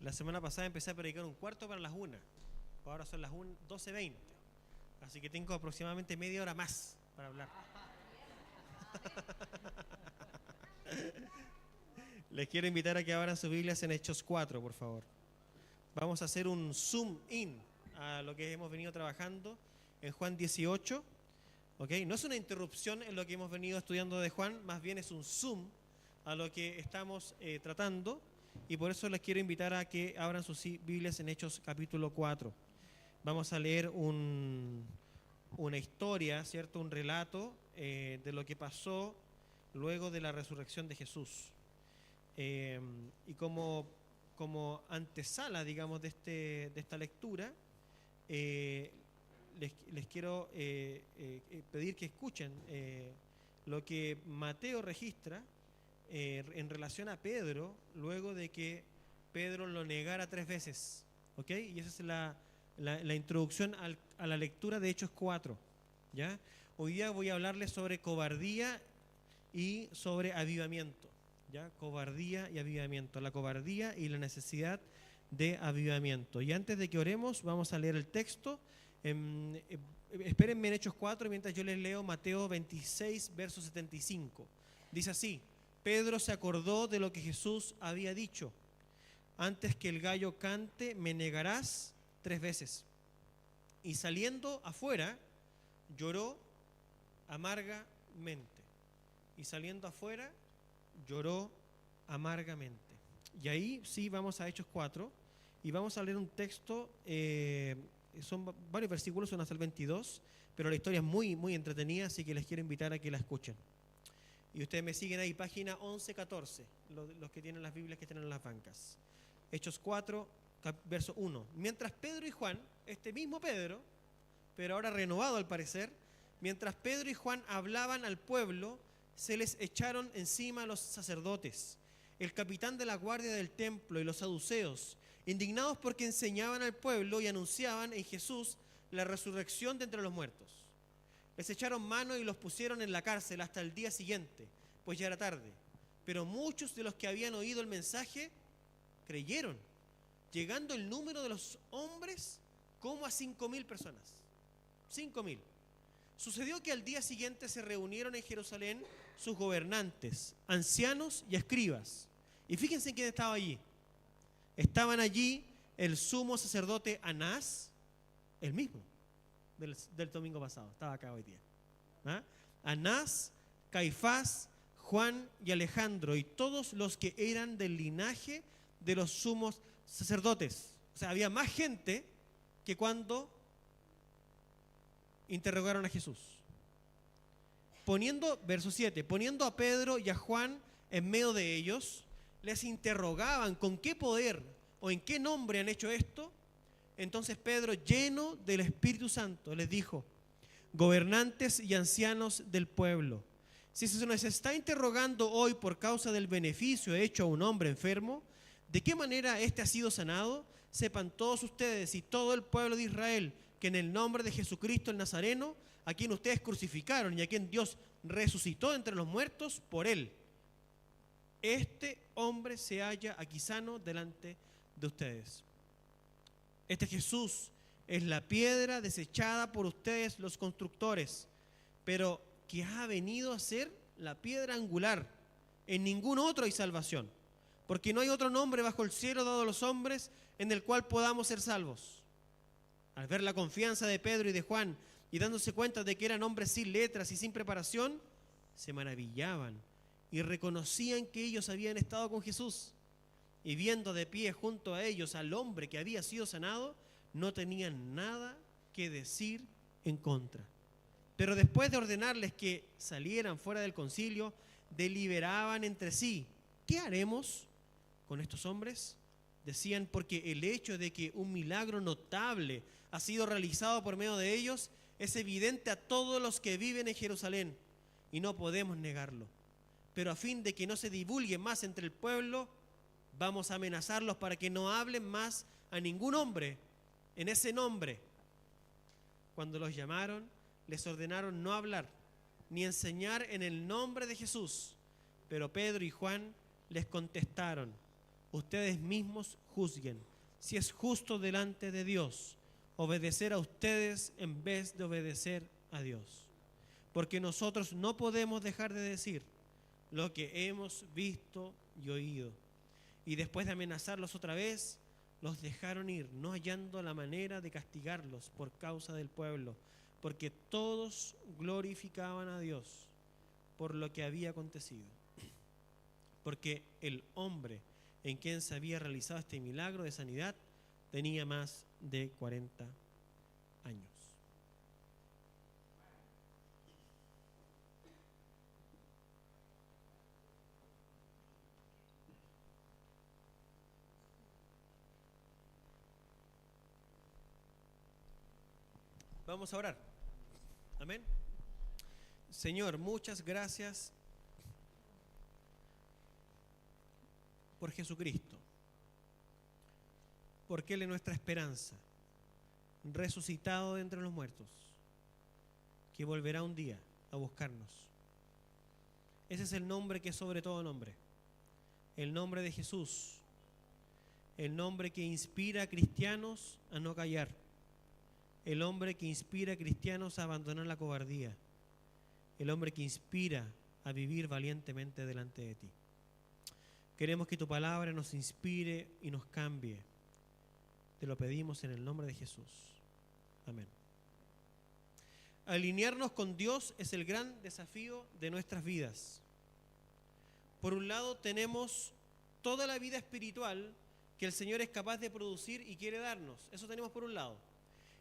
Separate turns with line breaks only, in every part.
La semana pasada empecé a predicar un cuarto para las 1. Ahora son las 12:20. Así que tengo aproximadamente media hora más para hablar. Les quiero invitar a que abran sus Biblias en Hechos 4, por favor. Vamos a hacer un zoom in a lo que hemos venido trabajando en Juan 18. ¿Okay? No es una interrupción en lo que hemos venido estudiando de Juan, más bien es un zoom a lo que estamos tratando. Y por eso les quiero invitar a que abran sus Biblias en Hechos capítulo 4. Vamos a leer una historia, ¿cierto? Un relato de lo que pasó luego de la resurrección de Jesús. Y como antesala, digamos, de esta lectura, les quiero pedir que escuchen lo que Mateo registra en relación a Pedro, luego de que Pedro lo negara 3 veces. ¿Ok? Y esa es la introducción a la lectura de Hechos 4. ¿Ya? Hoy día voy a hablarles sobre cobardía y sobre avivamiento. ¿Ya? Cobardía y avivamiento. La cobardía y la necesidad de avivamiento. Y antes de que oremos, vamos a leer el texto. Espérenme en Hechos 4 mientras yo les leo Mateo 26, verso 75. Dice así: Pedro se acordó de lo que Jesús había dicho: antes que el gallo cante, me negarás 3 veces. Y saliendo afuera, lloró amargamente. Y saliendo afuera, lloró amargamente. Y ahí sí vamos a Hechos 4 y vamos a leer un texto, son varios versículos, son hasta el 22, pero la historia es muy, muy entretenida, así que les quiero invitar a que la escuchen. Y ustedes me siguen ahí, página 11-14, los que tienen las Biblias que tienen en las bancas. Hechos 4, verso 1. Mientras Pedro y Juan, este mismo Pedro, pero ahora renovado al parecer, mientras Pedro y Juan hablaban al pueblo, se les echaron encima los sacerdotes, el capitán de la guardia del templo y los saduceos, indignados porque enseñaban al pueblo y anunciaban en Jesús la resurrección de entre los muertos. Les echaron mano y los pusieron en la cárcel hasta el día siguiente, pues ya era tarde. Pero muchos de los que habían oído el mensaje creyeron, llegando el número de los hombres como a 5.000 personas. 5.000. Sucedió que al día siguiente se reunieron en Jerusalén sus gobernantes, ancianos y escribas. Y fíjense quién estaba allí. Estaban allí el sumo sacerdote Anás, el mismo del domingo pasado, estaba acá hoy día. ¿Ah? Anás, Caifás, Juan y Alejandro, y todos los que eran del linaje de los sumos sacerdotes. O sea, había más gente que cuando interrogaron a Jesús. Verso 7, poniendo a Pedro y a Juan en medio de ellos, les interrogaban con qué poder o en qué nombre han hecho esto. Entonces Pedro, lleno del Espíritu Santo, les dijo: gobernantes y ancianos del pueblo, si se nos está interrogando hoy por causa del beneficio hecho a un hombre enfermo, ¿de qué manera éste ha sido sanado? Sepan todos ustedes y todo el pueblo de Israel que en el nombre de Jesucristo el Nazareno, a quien ustedes crucificaron y a quien Dios resucitó entre los muertos, por él, este hombre se halla aquí sano delante de ustedes. Este Jesús es la piedra desechada por ustedes los constructores, pero que ha venido a ser la piedra angular. En ningún otro hay salvación, porque no hay otro nombre bajo el cielo dado a los hombres en el cual podamos ser salvos. Al ver la confianza de Pedro y de Juan y dándose cuenta de que eran hombres sin letras y sin preparación, se maravillaban y reconocían que ellos habían estado con Jesús. Y viendo de pie junto a ellos al hombre que había sido sanado, no tenían nada que decir en contra. Pero después de ordenarles que salieran fuera del concilio, deliberaban entre sí: ¿qué haremos con estos hombres? Decían, porque el hecho de que un milagro notable ha sido realizado por medio de ellos es evidente a todos los que viven en Jerusalén, y no podemos negarlo. Pero a fin de que no se divulgue más entre el pueblo, vamos a amenazarlos para que no hablen más a ningún hombre en ese nombre. Cuando los llamaron, les ordenaron no hablar ni enseñar en el nombre de Jesús. Pero Pedro y Juan les contestaron: ustedes mismos juzguen si es justo delante de Dios obedecer a ustedes en vez de obedecer a Dios. Porque nosotros no podemos dejar de decir lo que hemos visto y oído. Y después de amenazarlos otra vez, los dejaron ir, no hallando la manera de castigarlos por causa del pueblo, porque todos glorificaban a Dios por lo que había acontecido. Porque el hombre en quien se había realizado este milagro de sanidad tenía más de 40 años. Vamos a orar. Amén. Señor, muchas gracias por Jesucristo, porque Él es nuestra esperanza, resucitado de entre los muertos, que volverá un día a buscarnos. Ese es el nombre que es sobre todo nombre, el nombre de Jesús, el nombre que inspira a cristianos a no callar, el hombre que inspira a cristianos a abandonar la cobardía, el hombre que inspira a vivir valientemente delante de ti. Queremos que tu palabra nos inspire y nos cambie. Te lo pedimos en el nombre de Jesús. Amén. Alinearnos con Dios es el gran desafío de nuestras vidas. Por un lado tenemos toda la vida espiritual que el Señor es capaz de producir y quiere darnos. Eso tenemos por un lado.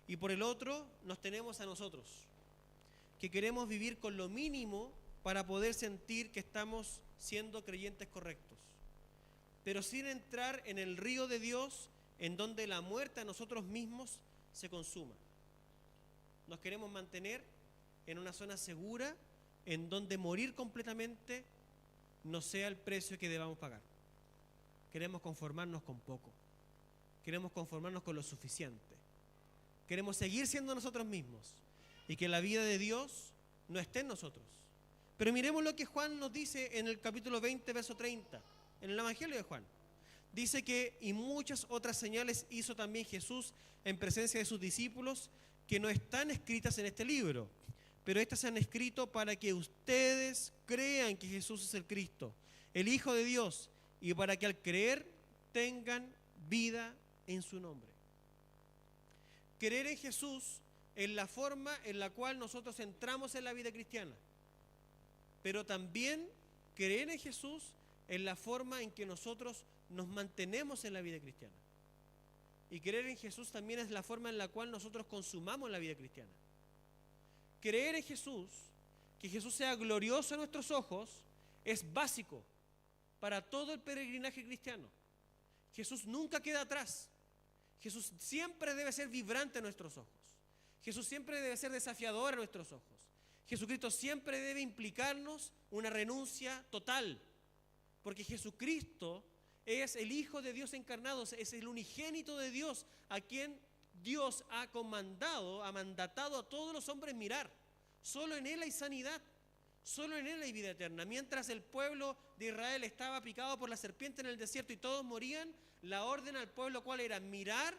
Y por el otro nos tenemos a nosotros, que queremos vivir con lo mínimo para poder sentir que estamos siendo creyentes correctos, pero sin entrar en el río de Dios en donde la muerte a nosotros mismos se consuma. Nos queremos mantener en una zona segura en donde morir completamente no sea el precio que debamos pagar. Queremos conformarnos con poco, queremos conformarnos con lo suficiente, queremos seguir siendo nosotros mismos y que la vida de Dios no esté en nosotros. Pero miremos lo que Juan nos dice en el capítulo 20, verso 30, en el Evangelio de Juan. Dice que y muchas otras señales hizo también Jesús en presencia de sus discípulos que no están escritas en este libro, pero estas se han escrito para que ustedes crean que Jesús es el Cristo, el Hijo de Dios, y para que al creer tengan vida en su nombre. Creer en Jesús es la forma en la cual nosotros entramos en la vida cristiana, pero también creer en Jesús es la forma en que nosotros nos mantenemos en la vida cristiana. Y creer en Jesús también es la forma en la cual nosotros consumamos la vida cristiana. Creer en Jesús, que Jesús sea glorioso a nuestros ojos, es básico para todo el peregrinaje cristiano. Jesús nunca queda atrás. Jesús siempre debe ser vibrante a nuestros ojos. Jesús siempre debe ser desafiador a nuestros ojos. Jesucristo siempre debe implicarnos una renuncia total, porque Jesucristo es el Hijo de Dios encarnado, es el unigénito de Dios, a quien Dios ha mandatado a todos los hombres mirar. Solo en Él hay sanidad, solo en Él hay vida eterna. Mientras el pueblo de Israel estaba picado por la serpiente en el desierto y todos morían, la orden al pueblo, ¿cuál era? Mirar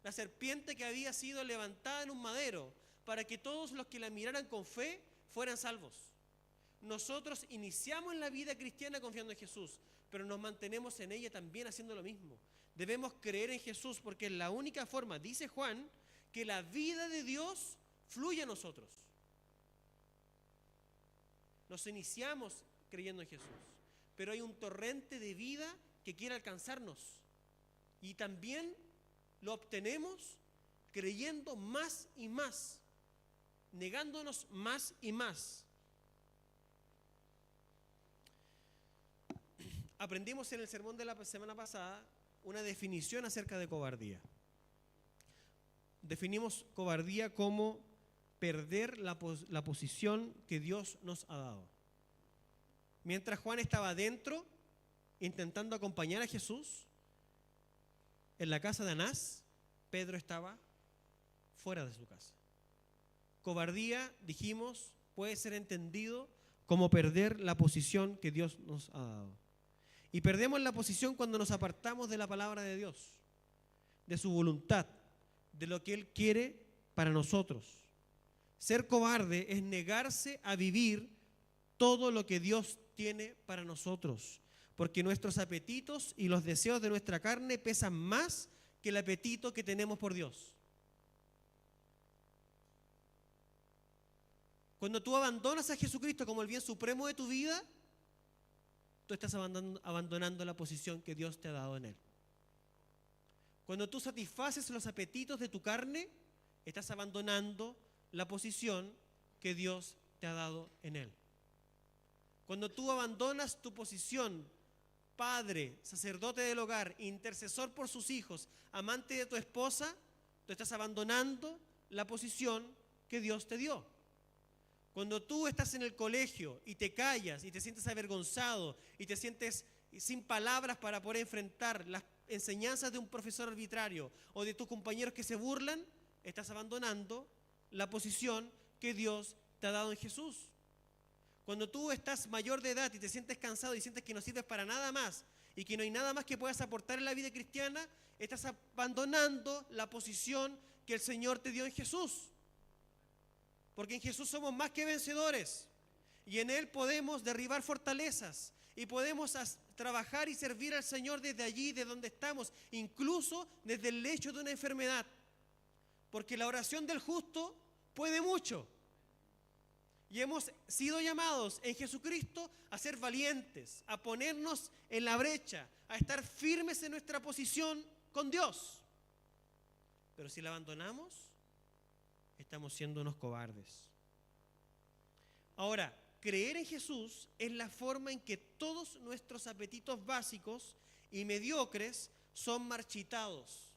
la serpiente que había sido levantada en un madero, para que todos los que la miraran con fe fueran salvos. Nosotros iniciamos en la vida cristiana confiando en Jesús, pero nos mantenemos en ella también haciendo lo mismo. Debemos creer en Jesús porque es la única forma, dice Juan, que la vida de Dios fluye a nosotros. Nos iniciamos creyendo en Jesús, pero hay un torrente de vida que quiere alcanzarnos y también lo obtenemos creyendo más y más, negándonos más y más. Aprendimos en el sermón de la semana pasada una definición acerca de cobardía. Definimos cobardía como perder la posición que Dios nos ha dado. Mientras Juan estaba adentro, intentando acompañar a Jesús, en la casa de Anás, Pedro estaba fuera de su casa. Cobardía, dijimos, puede ser entendido como perder la posición que Dios nos ha dado. Y perdemos la posición cuando nos apartamos de la palabra de Dios, de su voluntad, de lo que Él quiere para nosotros. Ser cobarde es negarse a vivir todo lo que Dios tiene para nosotros, porque nuestros apetitos y los deseos de nuestra carne pesan más que el apetito que tenemos por Dios. Cuando tú abandonas a Jesucristo como el bien supremo de tu vida, tú estás abandonando la posición que Dios te ha dado en Él. Cuando tú satisfaces los apetitos de tu carne, estás abandonando la posición que Dios te ha dado en Él. Cuando tú abandonas tu posición, padre, sacerdote del hogar, intercesor por sus hijos, amante de tu esposa, tú estás abandonando la posición que Dios te dio. Cuando tú estás en el colegio y te callas y te sientes avergonzado y te sientes sin palabras para poder enfrentar las enseñanzas de un profesor arbitrario o de tus compañeros que se burlan, estás abandonando la posición que Dios te ha dado en Jesús. Cuando tú estás mayor de edad y te sientes cansado y sientes que no sirves para nada más y que no hay nada más que puedas aportar en la vida cristiana, estás abandonando la posición que el Señor te dio en Jesús. Porque en Jesús somos más que vencedores y en Él podemos derribar fortalezas y podemos trabajar y servir al Señor desde allí, de donde estamos, incluso desde el lecho de una enfermedad. Porque la oración del justo puede mucho. Y hemos sido llamados en Jesucristo a ser valientes, a ponernos en la brecha, a estar firmes en nuestra posición con Dios. Pero si la abandonamos, estamos siendo unos cobardes. Ahora, creer en Jesús es la forma en que todos nuestros apetitos básicos y mediocres son marchitados.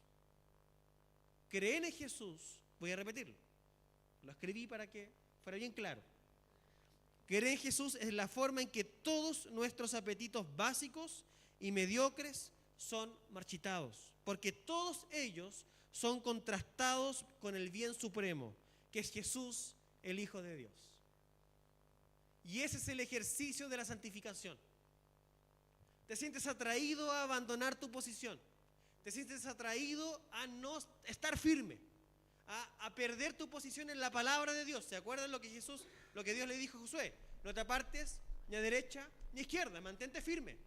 Creer en Jesús, voy a repetirlo, lo escribí para que fuera bien claro. Creer en Jesús es la forma en que todos nuestros apetitos básicos y mediocres son marchitados, porque todos ellos son contrastados con el bien supremo, que es Jesús, el Hijo de Dios. Y ese es el ejercicio de la santificación. Te sientes atraído a abandonar tu posición. Te sientes atraído a no estar firme, a perder tu posición en la palabra de Dios. ¿Se acuerdan lo que Dios le dijo a Josué? No te apartes ni a derecha ni a izquierda, mantente firme.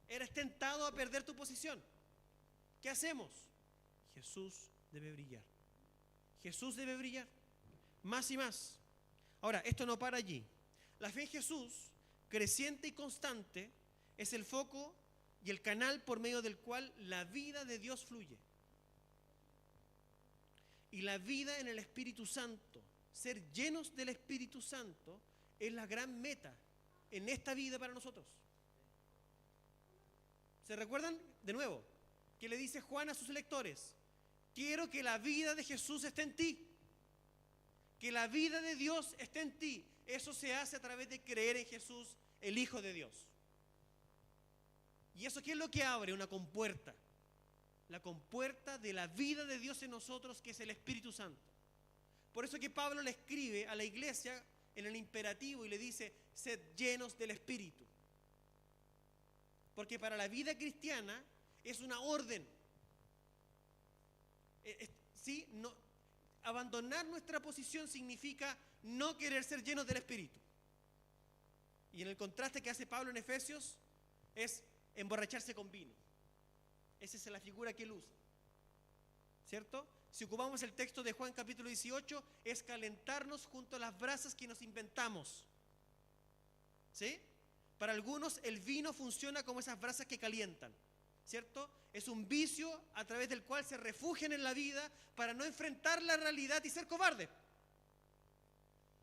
Eres tentado a perder tu posición. ¿Qué hacemos? Jesús debe brillar. Jesús debe brillar más y más. Ahora, esto no para allí. La fe en Jesús, creciente y constante, es el foco y el canal por medio del cual la vida de Dios fluye. Y la vida en el Espíritu Santo, ser llenos del Espíritu Santo, es la gran meta en esta vida para nosotros. ¿Se recuerdan? De nuevo, que le dice Juan a sus lectores: quiero que la vida de Jesús esté en ti. Que la vida de Dios esté en ti. Eso se hace a través de creer en Jesús, el Hijo de Dios. ¿Y eso qué es lo que abre? Una compuerta. La compuerta de la vida de Dios en nosotros, que es el Espíritu Santo. Por eso que Pablo le escribe a la iglesia en el imperativo y le dice: sed llenos del Espíritu. Porque para la vida cristiana es una orden. ¿Sí? No, abandonar nuestra posición significa no querer ser llenos del Espíritu. Y en el contraste que hace Pablo en Efesios es emborracharse con vino. Esa es la figura que él usa, ¿cierto? Si ocupamos el texto de Juan capítulo 18, es calentarnos junto a las brasas que nos inventamos, ¿sí? Para algunos el vino funciona como esas brasas que calientan, ¿cierto? Es un vicio a través del cual se refugian en la vida para no enfrentar la realidad y ser cobardes.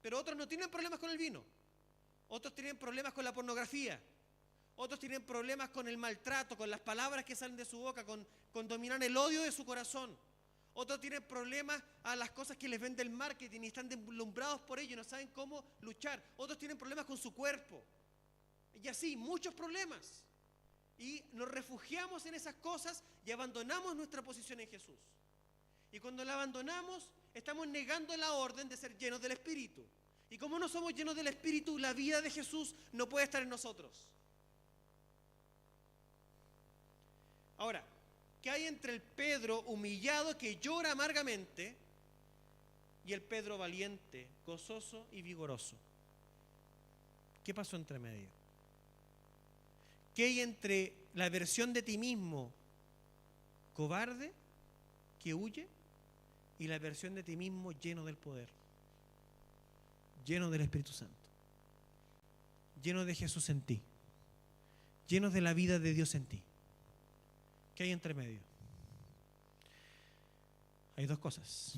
Pero otros no tienen problemas con el vino. Otros tienen problemas con la pornografía. Otros tienen problemas con el maltrato, con las palabras que salen de su boca, con dominar el odio de su corazón. Otros tienen problemas a las cosas que les vende el marketing y están deslumbrados por ello y no saben cómo luchar. Otros tienen problemas con su cuerpo. Y así, muchos problemas. Y nos refugiamos en esas cosas y abandonamos nuestra posición en Jesús. Y cuando la abandonamos, estamos negando la orden de ser llenos del Espíritu. Y como no somos llenos del Espíritu, la vida de Jesús no puede estar en nosotros. Ahora, ¿qué hay entre el Pedro humillado que llora amargamente y el Pedro valiente, gozoso y vigoroso? ¿Qué pasó entre medio? ¿Qué hay entre la versión de ti mismo cobarde que huye y la versión de ti mismo lleno del poder, lleno del Espíritu Santo, lleno de Jesús en ti, lleno de la vida de Dios en ti? ¿Qué hay entre medio? Hay dos cosas.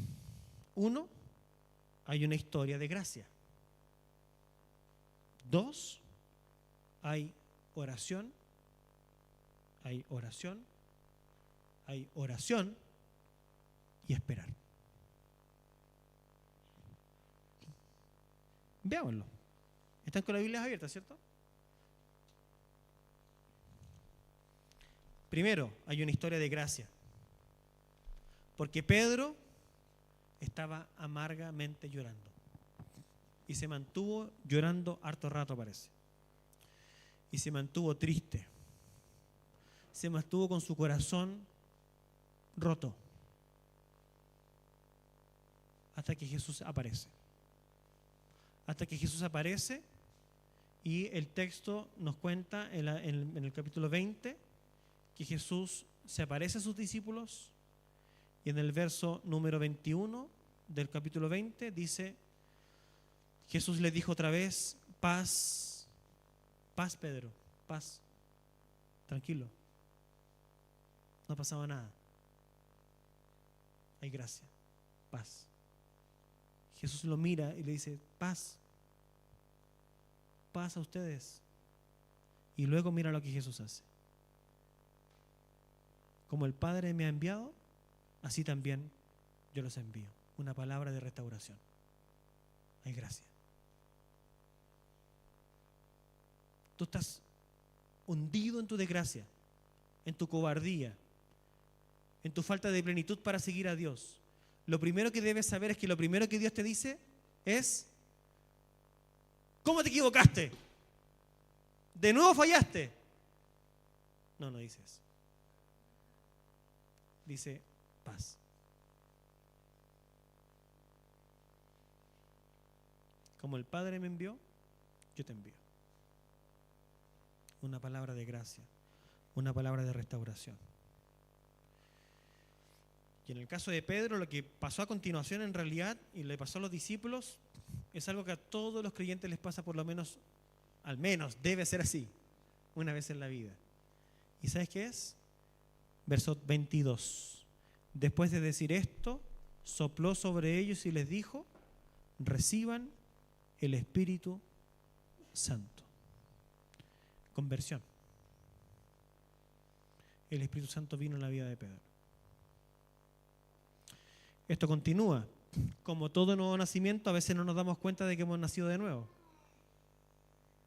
Uno, hay una historia de gracia. Dos, hay oración, hay oración, hay oración y esperar. Veámoslo. Están con la Biblia abierta, ¿cierto? Primero, hay una historia de gracia. Porque Pedro estaba amargamente llorando. Y se mantuvo llorando harto rato, parece. Y se mantuvo triste. Se mantuvo con su corazón roto. Hasta que Jesús aparece. Hasta que Jesús aparece y el texto nos cuenta en el capítulo 20 que Jesús se aparece a sus discípulos y en el verso número 21 del capítulo 20 dice: Jesús le dijo otra vez, paz, paz Pedro, paz, tranquilo, no pasaba nada, hay gracia, paz. Jesús lo mira y le dice, paz, paz a ustedes. Y luego mira lo que Jesús hace. Como el Padre me ha enviado, así también yo los envío. Una palabra de restauración. Hay gracia. Tú estás hundido en tu desgracia, en tu cobardía, en tu falta de plenitud para seguir a Dios. Lo primero que debes saber es que lo primero que Dios te dice es: ¿cómo te equivocaste? ¿De nuevo fallaste? No, no dice eso. Dice paz. Como el Padre me envió, yo te envío. Una palabra de gracia, una palabra de restauración. Y en el caso de Pedro, lo que pasó a continuación en realidad, y le pasó a los discípulos, es algo que a todos los creyentes les pasa por lo menos, al menos debe ser así, una vez en la vida. ¿Y sabes qué es? Verso 22. Después de decir esto, sopló sobre ellos y les dijo: reciban el Espíritu Santo. Conversión. El Espíritu Santo vino en la vida de Pedro. Esto continúa. Como todo nuevo nacimiento, a veces no nos damos cuenta de que hemos nacido de nuevo.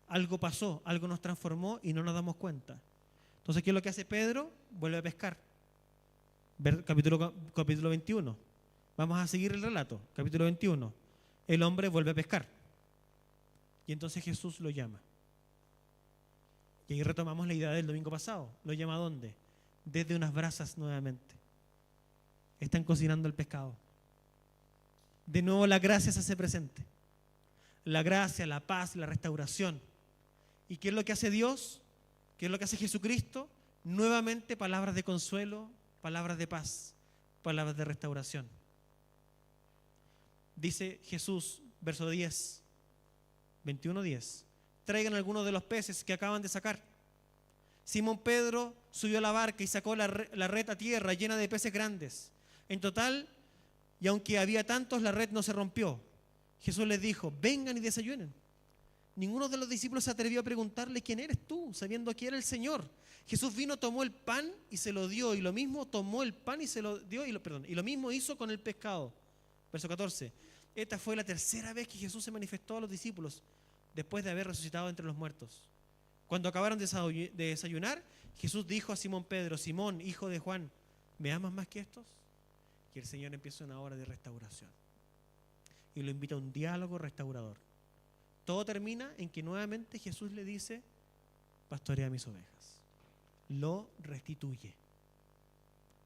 Algo pasó, algo nos transformó y no nos damos cuenta. Entonces, ¿qué es lo que hace Pedro? Vuelve a pescar. Capítulo 21. Vamos a seguir el relato. Capítulo 21. El hombre vuelve a pescar. Y entonces Jesús lo llama. Y ahí retomamos la idea del domingo pasado. ¿Lo llama a dónde? Desde unas brasas nuevamente. Están cocinando el pescado. De nuevo la gracia se hace presente. La gracia, la paz, la restauración. ¿Y qué es lo que hace Dios? ¿Qué es lo que hace Jesucristo? Nuevamente palabras de consuelo, palabras de paz, palabras de restauración. Dice Jesús, verso 10, 21:10. Traigan algunos de los peces que acaban de sacar. Simón Pedro subió a la barca y sacó la red a tierra llena de peces grandes. En total, y aunque había tantos, la red no se rompió. Jesús les dijo: vengan y desayunen. Ninguno de los discípulos se atrevió a preguntarle: ¿quién eres tú?, sabiendo que era el Señor. Jesús vino, tomó el pan y se lo dio, y lo mismo tomó el pan y se lo dio, y lo mismo hizo con el pescado. Verso 14. Esta fue la tercera vez que Jesús se manifestó a los discípulos después de haber resucitado entre los muertos. Cuando acabaron de desayunar, Jesús dijo a Simón Pedro: Simón, hijo de Juan, ¿me amas más que estos? Y el Señor empieza una obra de restauración y lo invita a un diálogo restaurador. Todo termina en que nuevamente Jesús le dice: pastorea mis ovejas. Lo restituye.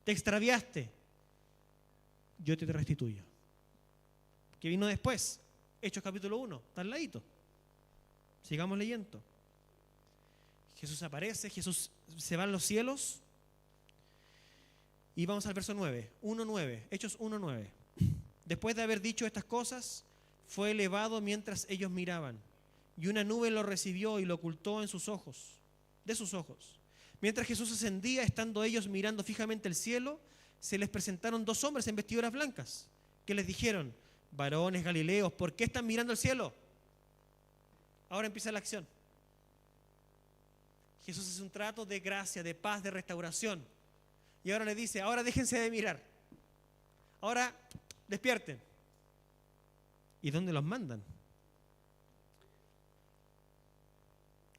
te extraviaste, yo te restituyo. ¿Qué vino después? Hechos capítulo 1, está al ladito. Sigamos leyendo. Jesús aparece, Jesús se va a los cielos. Y vamos al verso 9, 1:9, Hechos 1:9. Después de haber dicho estas cosas, fue elevado mientras ellos miraban, y una nube lo recibió y lo ocultó de sus ojos. Mientras Jesús ascendía, estando ellos mirando fijamente el cielo, se les presentaron 2 hombres en vestiduras blancas, que les dijeron: varones galileos, ¿por qué están mirando el cielo? Ahora empieza la acción. Jesús hace un trato de gracia, de paz, de restauración. Y ahora le dice: ahora déjense de mirar. Ahora despierten. ¿Y dónde los mandan?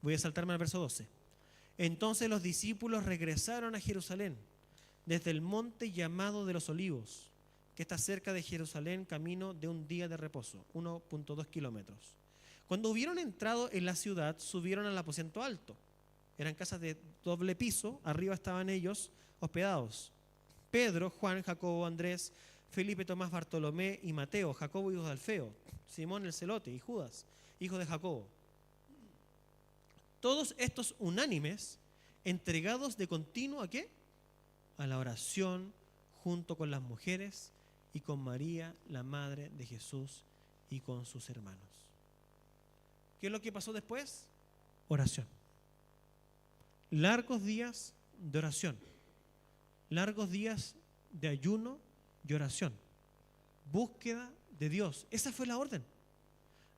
Voy a saltarme al verso 12. Entonces los discípulos regresaron a Jerusalén, desde el monte llamado de los Olivos, que está cerca de Jerusalén, camino de un día de reposo, 1.2 kilómetros. Cuando hubieron entrado en la ciudad, subieron al aposento alto. Eran casas de doble piso, arriba estaban ellos hospedados. Pedro, Juan, Jacobo, Andrés, Felipe, Tomás, Bartolomé y Mateo, Jacobo, hijo de Alfeo, Simón el celote y Judas, hijo de Jacobo. Todos estos unánimes, entregados de continuo ¿a qué? A la oración, junto con las mujeres y con María, la madre de Jesús, y con sus hermanos. ¿Qué es lo que pasó después? Oración. Largos días de oración. Largos días de ayuno y oración. Búsqueda de Dios. Esa fue la orden.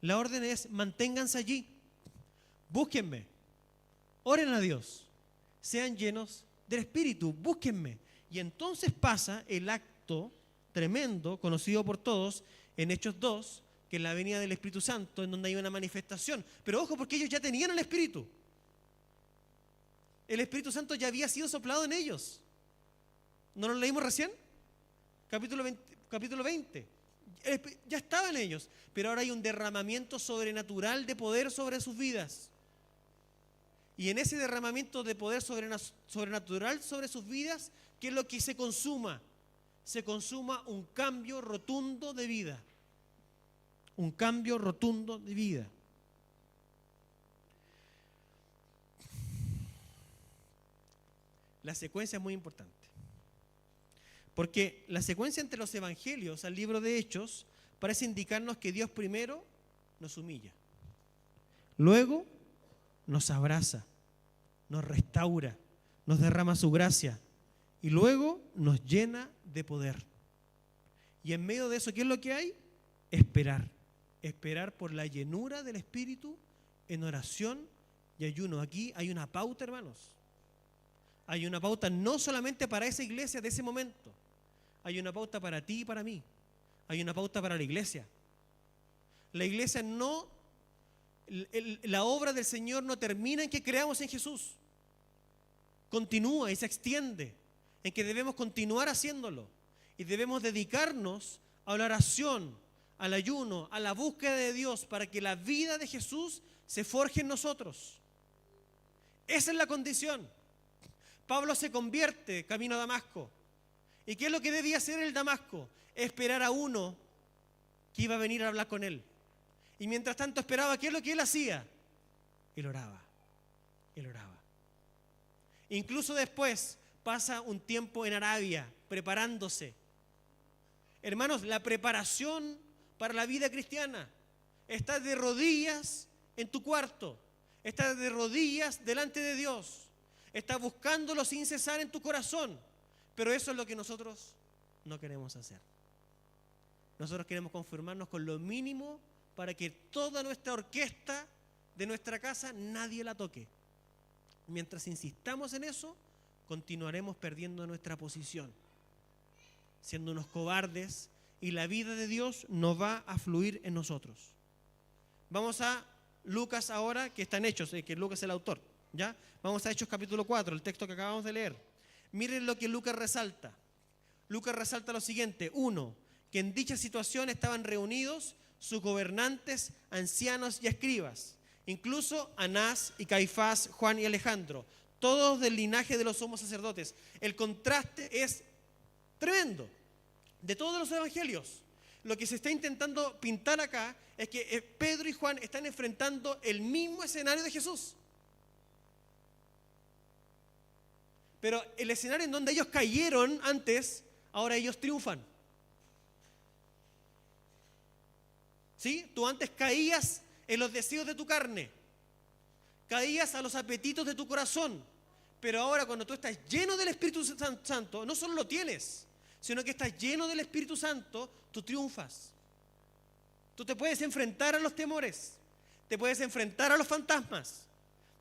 La orden es: manténganse allí. Búsquenme. Oren a Dios. Sean llenos del Espíritu. Búsquenme. Y entonces pasa el acto tremendo, conocido por todos, en Hechos 2, que es la venida del Espíritu Santo, en donde hay una manifestación. Pero ojo, porque ellos ya tenían el Espíritu. El Espíritu Santo ya había sido soplado en ellos. ¿No lo leímos recién? Capítulo 20. Ya estaba en ellos. Pero ahora hay un derramamiento sobrenatural de poder sobre sus vidas. Y en ese derramamiento de poder sobrenatural sobre sus vidas, ¿qué es lo que se consuma? Se consuma un cambio rotundo de vida. Un cambio rotundo de vida. La secuencia es muy importante. Porque la secuencia entre los evangelios al libro de Hechos parece indicarnos que Dios primero nos humilla. Luego nos abraza, nos restaura, nos derrama su gracia y luego nos llena de poder. Y en medio de eso, ¿qué es lo que hay? Esperar. Esperar por la llenura del Espíritu en oración y ayuno. Aquí hay una pauta, hermanos. Hay una pauta no solamente para esa iglesia de ese momento. Hay una pauta para ti y para mí. Hay una pauta para la iglesia. La iglesia no, la obra del Señor no termina en que creamos en Jesús. Continúa y se extiende en que debemos continuar haciéndolo. Y debemos dedicarnos a la oración, al ayuno, a la búsqueda de Dios para que la vida de Jesús se forje en nosotros. Esa es la condición. Pablo se convierte camino a Damasco. ¿Y qué es lo que debía hacer el Damasco? Esperar a uno que iba a venir a hablar con él. Y mientras tanto esperaba, ¿qué es lo que él hacía? Él oraba. Él oraba. Incluso después pasa un tiempo en Arabia preparándose. Hermanos, la preparación para la vida cristiana. Estás de rodillas en tu cuarto. Estás de rodillas delante de Dios. Estás buscándolo sin cesar en tu corazón. Pero eso es lo que nosotros no queremos hacer. Nosotros queremos conformarnos con lo mínimo para que toda nuestra orquesta de nuestra casa nadie la toque. Mientras insistamos en eso, continuaremos perdiendo nuestra posición, siendo unos cobardes, y la vida de Dios no va a fluir en nosotros. Vamos a Lucas ahora, que está en Hechos, que Lucas es el autor. ¿Ya? Vamos a Hechos capítulo 4, el texto que acabamos de leer. Miren lo que Lucas resalta. Lucas resalta lo siguiente. 1. Que en dicha situación estaban reunidos sus gobernantes, ancianos y escribas, incluso Anás y Caifás, Juan y Alejandro, todos del linaje de los sumos sacerdotes. El contraste es Tremendo. De todos los evangelios, lo que se está intentando pintar acá es que Pedro y Juan están enfrentando el mismo escenario de Jesús. Pero el escenario en donde ellos cayeron antes, ahora ellos triunfan. ¿Sí? Tú antes caías en los deseos de tu carne, caías a los apetitos de tu corazón, pero ahora cuando tú estás lleno del Espíritu Santo, no solo lo tienes, sino que estás lleno del Espíritu Santo, tú triunfas. Tú te puedes enfrentar a los temores, te puedes enfrentar a los fantasmas,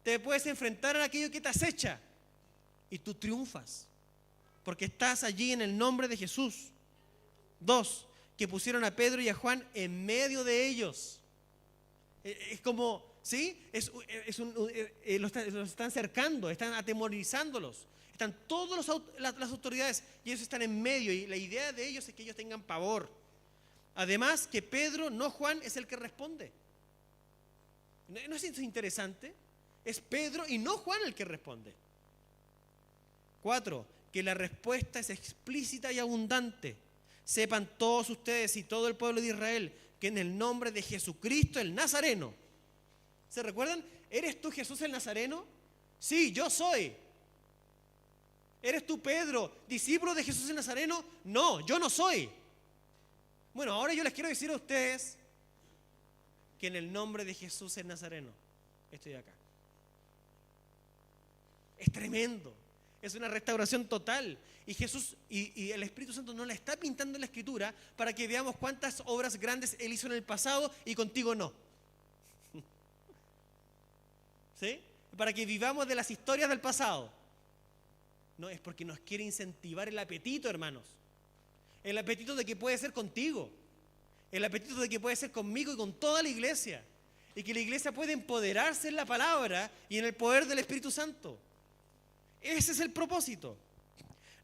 te puedes enfrentar a aquello que te acecha y tú triunfas, porque estás allí en el nombre de Jesús. 2, que pusieron a Pedro y a Juan en medio de ellos. Es como, ¿sí? Los están cercando, están atemorizándolos. Están todas las autoridades y ellos están en medio, y la idea de ellos es que ellos tengan pavor. Además que Pedro, no Juan, es el que responde. ¿No es eso interesante? Es Pedro y no Juan el que responde. 4, que la respuesta es explícita y abundante. Sepan todos ustedes y todo el pueblo de Israel que en el nombre de Jesucristo el Nazareno. ¿Se recuerdan? ¿Eres tú Jesús el Nazareno? Sí, yo soy. ¿Eres tú Pedro, discípulo de Jesús el Nazareno? No, yo no soy. Bueno, ahora yo les quiero decir a ustedes que en el nombre de Jesús el Nazareno estoy acá. Es tremendo. Es una restauración total. Y Jesús y el Espíritu Santo nos la está pintando en la Escritura para que veamos cuántas obras grandes Él hizo en el pasado y contigo no. ¿Sí? Para que vivamos de las historias del pasado. No, es porque nos quiere incentivar el apetito, hermanos. El apetito de que puede ser contigo. El apetito de que puede ser conmigo y con toda la iglesia. Y que la iglesia puede empoderarse en la palabra y en el poder del Espíritu Santo. Ese es el propósito.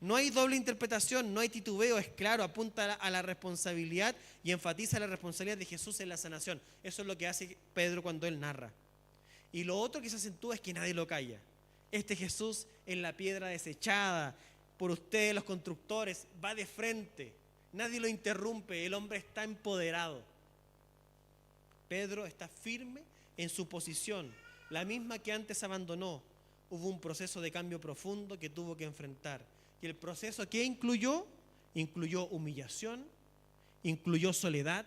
No hay doble interpretación, no hay titubeo, es claro, apunta a la responsabilidad y enfatiza la responsabilidad de Jesús en la sanación. Eso es lo que hace Pedro cuando él narra. Y lo otro que se acentúa es que nadie lo calla. Este Jesús en la piedra desechada por ustedes los constructores va de frente, nadie lo interrumpe, el hombre está empoderado. Pedro está firme en su posición, la misma que antes abandonó. Hubo un proceso de cambio profundo que tuvo que enfrentar. Y el proceso que incluyó humillación, incluyó soledad,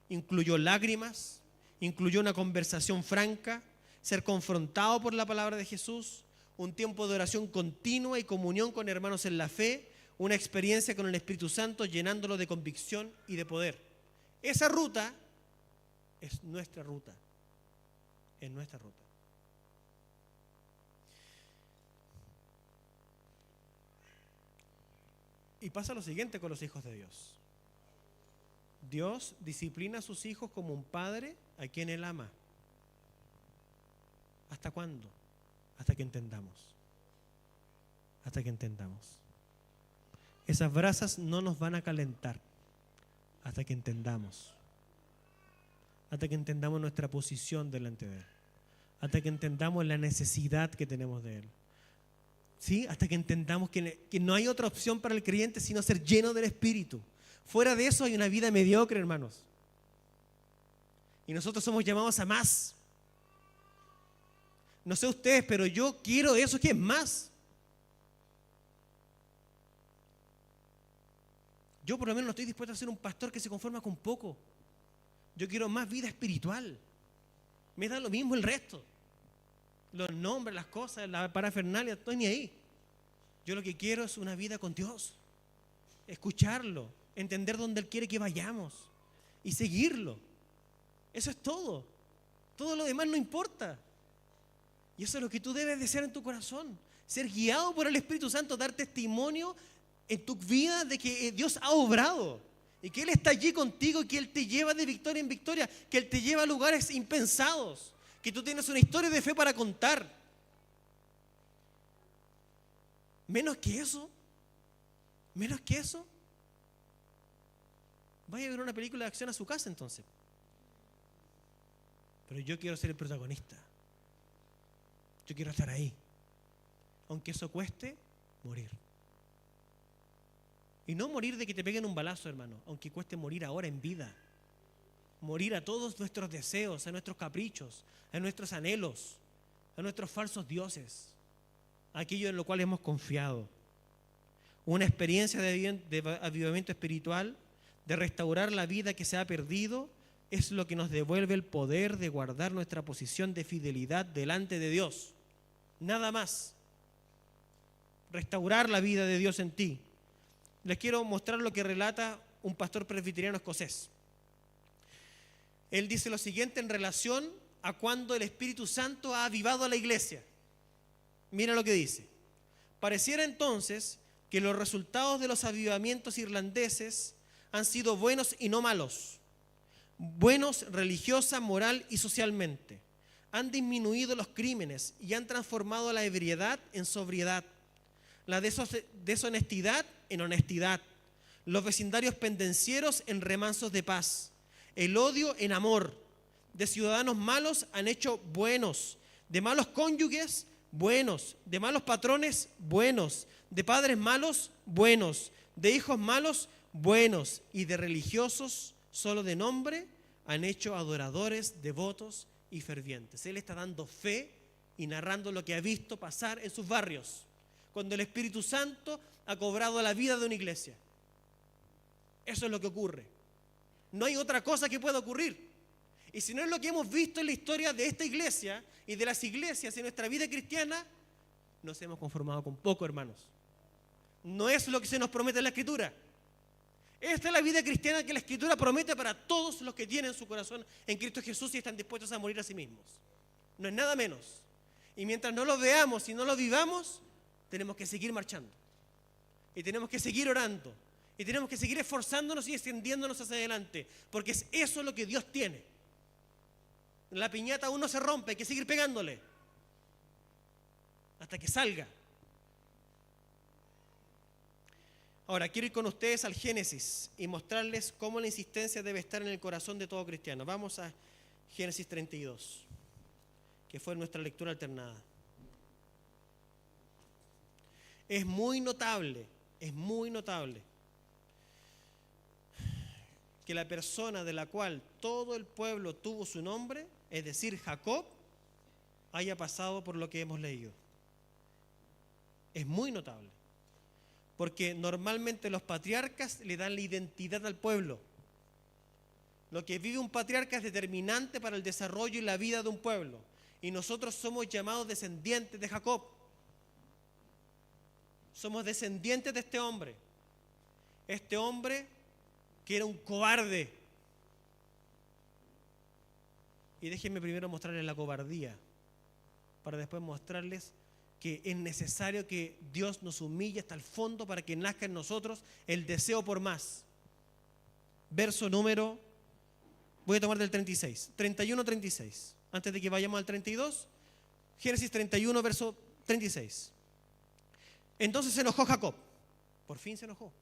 incluyó lágrimas, incluyó una conversación franca, ser confrontado por la palabra de Jesús, un tiempo de oración continua y comunión con hermanos en la fe, una experiencia con el Espíritu Santo llenándolo de convicción y de poder. Esa ruta es nuestra ruta. Es nuestra ruta. Y pasa lo siguiente con los hijos de Dios. Dios disciplina a sus hijos como un padre a quien Él ama. ¿Hasta cuándo? Hasta que entendamos. Hasta que entendamos. Esas brasas no nos van a calentar hasta que entendamos. Hasta que entendamos nuestra posición delante de Él. Hasta que entendamos la necesidad que tenemos de Él. ¿Sí? Hasta que entendamos que no hay otra opción para el creyente sino ser lleno del Espíritu. Fuera de eso hay una vida mediocre, hermanos. Y nosotros somos llamados a más. No sé ustedes, pero yo quiero eso que es más. Yo por lo menos no estoy dispuesto a ser un pastor que se conforma con poco. Yo quiero más vida espiritual. Me da lo mismo el resto. Los nombres, las cosas, la parafernalia, estoy ni ahí. Yo lo que quiero es una vida con Dios. Escucharlo, entender dónde Él quiere que vayamos y seguirlo. Eso es todo. Todo lo demás no importa. Y eso es lo que tú debes desear en tu corazón. Ser guiado por el Espíritu Santo, dar testimonio en tu vida de que Dios ha obrado. Y que Él está allí contigo, que Él te lleva de victoria en victoria, que Él te lleva a lugares impensados, que tú tienes una historia de fe para contar. Menos que eso, vaya a ver una película de acción a su casa entonces. Pero yo quiero ser el protagonista. Yo quiero estar ahí. Aunque eso cueste morir. Y no morir de que te peguen un balazo, hermano, aunque cueste morir ahora en vida. Morir a todos nuestros deseos, a nuestros caprichos, a nuestros anhelos, a nuestros falsos dioses, a aquello en lo cual hemos confiado. Una experiencia de avivamiento espiritual, de restaurar la vida que se ha perdido, es lo que nos devuelve el poder de guardar nuestra posición de fidelidad delante de Dios. Nada más. Restaurar la vida de Dios en ti. Les quiero mostrar lo que relata un pastor presbiteriano escocés. Él dice lo siguiente en relación a cuando el Espíritu Santo ha avivado a la iglesia. Mira lo que dice. Pareciera entonces que los resultados de los avivamientos irlandeses han sido buenos y no malos. Buenos religiosa, moral y socialmente. Han disminuido los crímenes y han transformado la ebriedad en sobriedad, la deshonestidad en honestidad, los vecindarios pendencieros en remansos de paz, el odio en amor. De ciudadanos malos han hecho buenos, de malos cónyuges buenos, de malos patrones buenos, de padres malos buenos, de hijos malos buenos, y de religiosos solo de nombre han hecho adoradores, devotos y fervientes. Él está dando fe y narrando lo que ha visto pasar en sus barrios, cuando el Espíritu Santo ha cobrado la vida de una iglesia. Eso es lo que ocurre. No hay otra cosa que pueda ocurrir. Y si no es lo que hemos visto en la historia de esta iglesia y de las iglesias en nuestra vida cristiana, nos hemos conformado con poco, hermanos. No es lo que se nos promete en la Escritura. Esta es la vida cristiana que la Escritura promete para todos los que tienen su corazón en Cristo Jesús y están dispuestos a morir a sí mismos. No es nada menos. Y mientras no lo veamos y no lo vivamos, tenemos que seguir marchando. Y tenemos que seguir orando. Y tenemos que seguir esforzándonos y extendiéndonos hacia adelante. Porque es eso lo que Dios tiene. La piñata aún no se rompe, hay que seguir pegándole hasta que salga. Ahora, quiero ir con ustedes al Génesis y mostrarles cómo la insistencia debe estar en el corazón de todo cristiano. Vamos a Génesis 32, que fue nuestra lectura alternada. Es muy notable que la persona de la cual todo el pueblo tuvo su nombre, es decir, Jacob, haya pasado por lo que hemos leído. Es muy notable. Porque normalmente los patriarcas le dan la identidad al pueblo. Lo que vive un patriarca es determinante para el desarrollo y la vida de un pueblo. Y nosotros somos llamados descendientes de Jacob. Somos descendientes de este hombre. Este hombre que era un cobarde. Y déjenme primero mostrarles la cobardía, para después mostrarles que es necesario que Dios nos humille hasta el fondo para que nazca en nosotros el deseo por más. Verso número, voy a tomar del 36, 31-36. Antes de que vayamos al 32, Génesis 31, verso 36. Entonces se enojó Jacob. Por fin se enojó,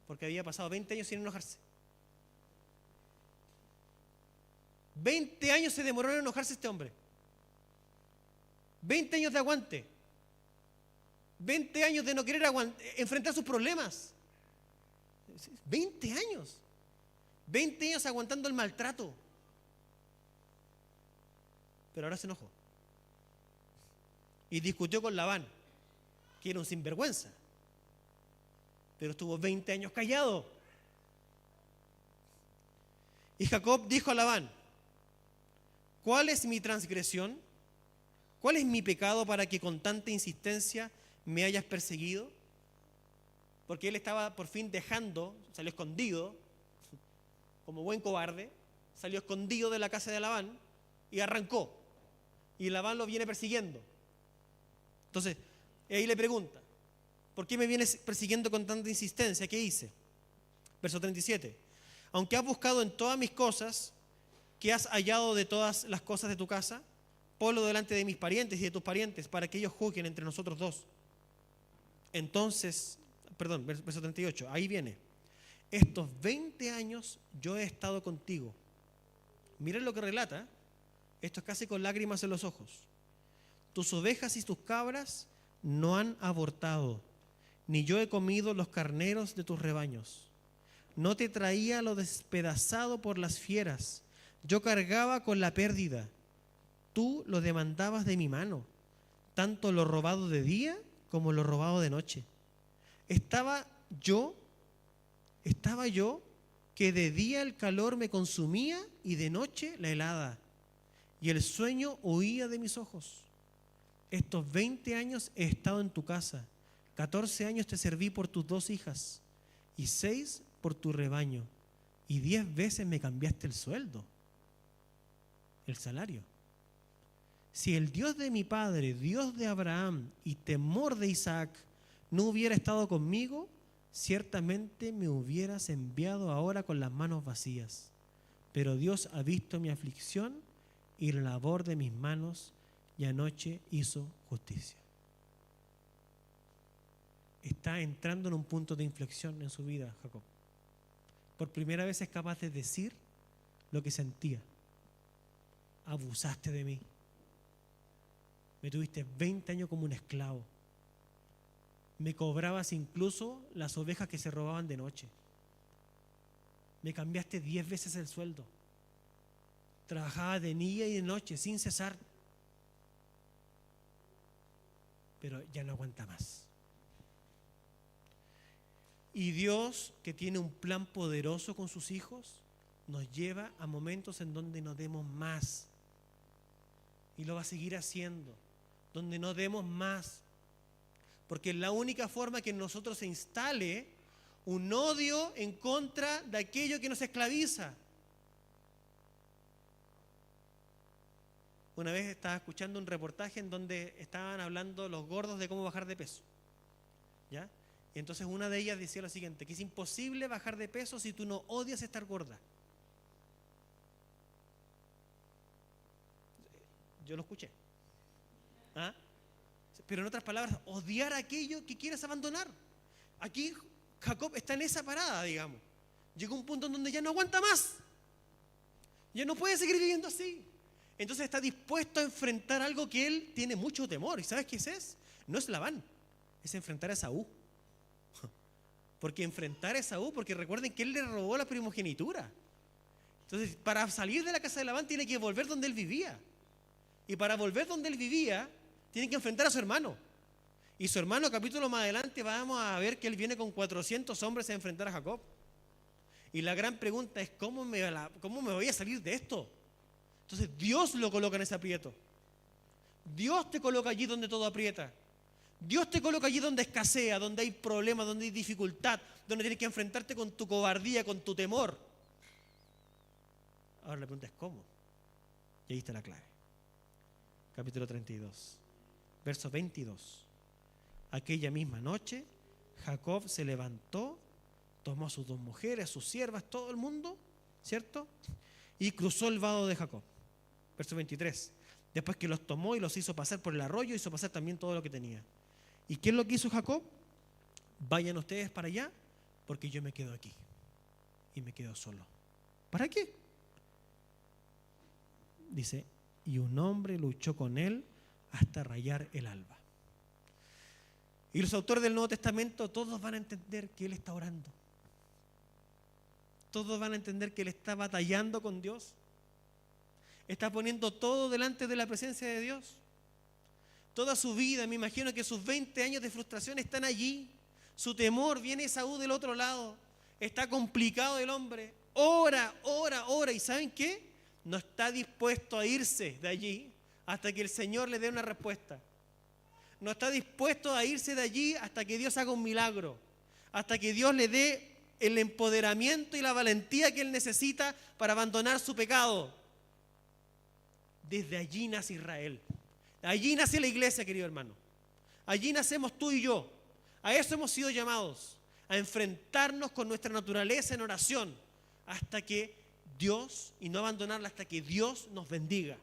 porque había pasado 20 años sin enojarse. 20 años se demoró en enojarse este hombre. 20 años de aguante. 20 años de no querer enfrentar sus problemas. 20 años. 20 años aguantando el maltrato. Pero ahora se enojó. Y discutió con Labán, que era un sinvergüenza. Pero estuvo 20 años callado. Y Jacob dijo a Labán: ¿cuál es mi transgresión? ¿Cuál es mi pecado para que con tanta insistencia me hayas perseguido? Porque él estaba por fin dejando, salió escondido, como buen cobarde, salió escondido de la casa de Labán y arrancó. Y Labán lo viene persiguiendo. Entonces, ahí le pregunta: ¿por qué me vienes persiguiendo con tanta insistencia? ¿Qué hice? Verso 37. Aunque has buscado en todas mis cosas, ¿qué has hallado de todas las cosas de tu casa? Ponlo delante de mis parientes y de tus parientes, para que ellos juzguen entre nosotros dos. Entonces, verso 38, ahí viene: estos 20 años yo he estado contigo. Miren lo que relata, esto es casi con lágrimas en los ojos. Tus ovejas y tus cabras no han abortado, ni yo he comido los carneros de tus rebaños. No te traía lo despedazado por las fieras. Yo cargaba con la pérdida. Tú lo demandabas de mi mano, tanto lo robado de día como lo robado de noche. Estaba yo que de día el calor me consumía y de noche la helada, y el sueño huía de mis ojos. Estos 20 años he estado en tu casa, 14 años te serví por tus 2 hijas, y 6 por tu rebaño, y 10 veces me cambiaste el sueldo, el salario. Si el Dios de mi padre, Dios de Abraham y temor de Isaac, no hubiera estado conmigo, ciertamente me hubieras enviado ahora con las manos vacías. Pero Dios ha visto mi aflicción y la labor de mis manos, y anoche hizo justicia. Está entrando en un punto de inflexión en su vida, Jacob. Por primera vez es capaz de decir lo que sentía. Abusaste de mí. Me tuviste 20 años como un esclavo. Me cobrabas incluso las ovejas que se robaban de noche. Me cambiaste 10 veces el sueldo. Trabajaba de día y de noche sin cesar. Pero ya no aguanta más. Y Dios, que tiene un plan poderoso con sus hijos, nos lleva a momentos en donde no demos más. Y lo va a seguir haciendo, donde no demos más. Porque es la única forma que en nosotros se instale un odio en contra de aquello que nos esclaviza. Una vez estaba escuchando un reportaje en donde estaban hablando los gordos de cómo bajar de peso, ¿ya? Y entonces una de ellas decía lo siguiente, que es imposible bajar de peso si tú no odias estar gorda. Yo lo escuché. ¿Ah? Pero en otras palabras, odiar aquello que quieras abandonar. Aquí Jacob está en esa parada, digamos. Llegó a un punto en donde ya no aguanta más. Ya no puede seguir viviendo así. Entonces está dispuesto a enfrentar algo que él tiene mucho temor. ¿Y sabes qué es? No es Labán, es enfrentar a Esaú. Porque enfrentar a Esaú, porque recuerden que él le robó la primogenitura. Entonces, para salir de la casa de Labán tiene que volver donde él vivía. Y para volver donde él vivía, tiene que enfrentar a su hermano. Y su hermano, capítulo más adelante, vamos a ver que él viene con 400 hombres a enfrentar a Jacob. Y la gran pregunta es, ¿cómo me voy a salir de esto? Entonces Dios lo coloca en ese aprieto. Dios te coloca allí donde todo aprieta. Dios te coloca allí donde escasea, donde hay problemas, donde hay dificultad, donde tienes que enfrentarte con tu cobardía, con tu temor. Ahora la pregunta es ¿cómo? Y ahí está la clave. Capítulo 32, verso 22. Aquella misma noche, Jacob se levantó, tomó a sus 2 mujeres, sus siervas, todo el mundo, ¿cierto? Y cruzó el vado de Jacob. Verso 23. Después que los tomó y los hizo pasar por el arroyo, hizo pasar también todo lo que tenía. ¿Y qué es lo que hizo Jacob? Vayan ustedes para allá, porque yo me quedo aquí. Y me quedo solo. ¿Para qué? Dice, y un hombre luchó con él hasta rayar el alba. Y los autores del Nuevo Testamento todos van a entender que él está orando. Todos van a entender que él está batallando con Dios. Está poniendo todo delante de la presencia de Dios. Toda su vida, me imagino que sus 20 años de frustración están allí. Su temor, viene Esaú del otro lado. Está complicado el hombre. Ora, ora, ora. ¿Y saben qué? No está dispuesto a irse de allí hasta que el Señor le dé una respuesta. No está dispuesto a irse de allí hasta que Dios haga un milagro. Hasta que Dios le dé el empoderamiento y la valentía que él necesita para abandonar su pecado. Desde allí nace Israel. Allí nace la iglesia, querido hermano. Allí nacemos tú y yo. A eso hemos sido llamados. A enfrentarnos con nuestra naturaleza en oración. Hasta que Dios, y no abandonarla hasta que Dios nos bendiga.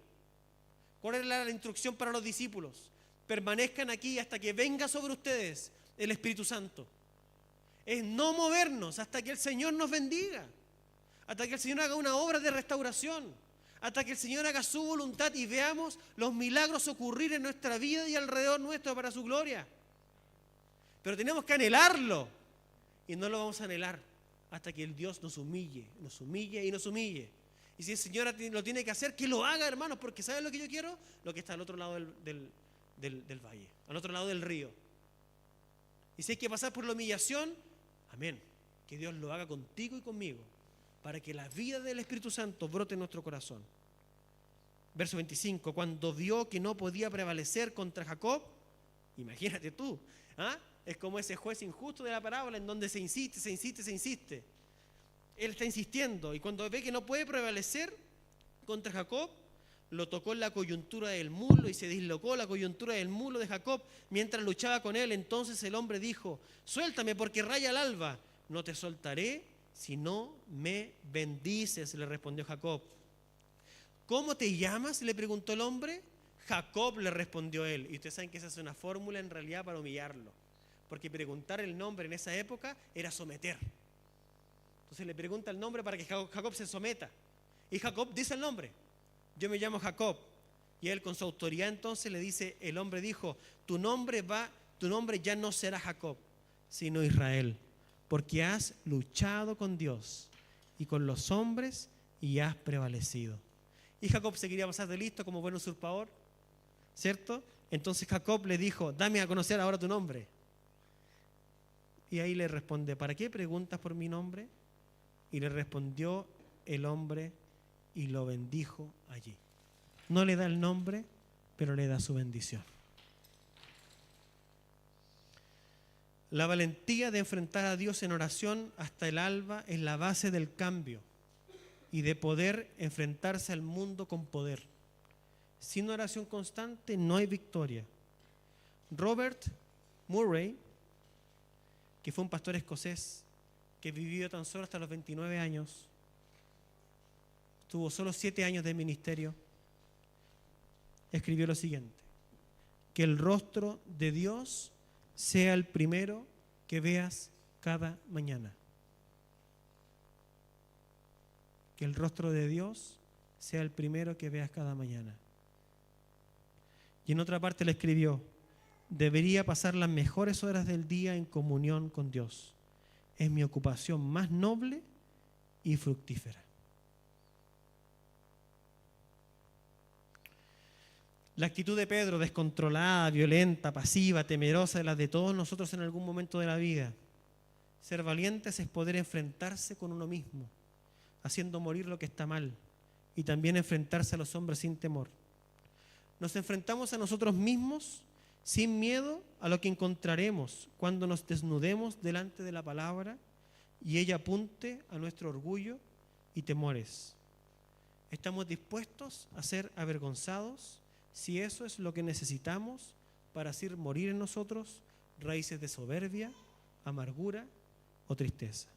¿Cuál es la instrucción para los discípulos? Permanezcan aquí hasta que venga sobre ustedes el Espíritu Santo. Es no movernos hasta que el Señor nos bendiga. Hasta que el Señor haga una obra de restauración. Hasta que el Señor haga su voluntad y veamos los milagros ocurrir en nuestra vida y alrededor nuestro para su gloria. Pero tenemos que anhelarlo. Y no lo vamos a anhelar hasta que el Dios nos humille y nos humille. Y si el Señor lo tiene que hacer, que lo haga, hermanos, porque ¿saben lo que yo quiero? Lo que está al otro lado del valle, al otro lado del río. Y si hay que pasar por la humillación, amén, que Dios lo haga contigo y conmigo, para que la vida del Espíritu Santo brote en nuestro corazón. Verso 25, cuando vio que no podía prevalecer contra Jacob, imagínate tú, es como ese juez injusto de la parábola en donde se insiste. Él está insistiendo y cuando ve que no puede prevalecer contra Jacob, lo tocó en la coyuntura del muslo y se dislocó la coyuntura del muslo de Jacob mientras luchaba con él. Entonces el hombre dijo: suéltame porque raya el alba. No te soltaré si no me bendices, le respondió Jacob. ¿Cómo te llamas?, le preguntó el hombre. Jacob, le respondió él. Y ustedes saben que esa es una fórmula en realidad para humillarlo, porque preguntar el nombre en esa época era someter. Entonces le pregunta el nombre para que Jacob se someta. Y Jacob dice el nombre: yo me llamo Jacob. Y él, con su autoridad, entonces le dice, el hombre dijo: tu nombre ya no será Jacob, sino Israel, porque has luchado con Dios y con los hombres y has prevalecido. Y Jacob se quería pasar de listo como buen usurpador, ¿cierto? Entonces Jacob le dijo: dame a conocer ahora tu nombre. Y ahí le responde: ¿para qué preguntas por mi nombre? Y le respondió el hombre y lo bendijo allí. No le da el nombre, pero le da su bendición. La valentía de enfrentar a Dios en oración hasta el alba es la base del cambio y de poder enfrentarse al mundo con poder. Sin oración constante no hay victoria. Robert Murray, que fue un pastor escocés que vivió tan solo hasta los 29 años, tuvo solo 7 años de ministerio, escribió lo siguiente: que el rostro de Dios sea el primero que veas cada mañana. Que el rostro de Dios sea el primero que veas cada mañana. Y en otra parte le escribió: debería pasar las mejores horas del día en comunión con Dios. Es mi ocupación más noble y fructífera. La actitud de Pedro, descontrolada, violenta, pasiva, temerosa, de las de todos nosotros en algún momento de la vida. Ser valientes es poder enfrentarse con uno mismo, haciendo morir lo que está mal, y también enfrentarse a los hombres sin temor. Nos enfrentamos a nosotros mismos sin miedo a lo que encontraremos cuando nos desnudemos delante de la palabra y ella apunte a nuestro orgullo y temores. ¿Estamos dispuestos a ser avergonzados si eso es lo que necesitamos para hacer morir en nosotros raíces de soberbia, amargura o tristeza?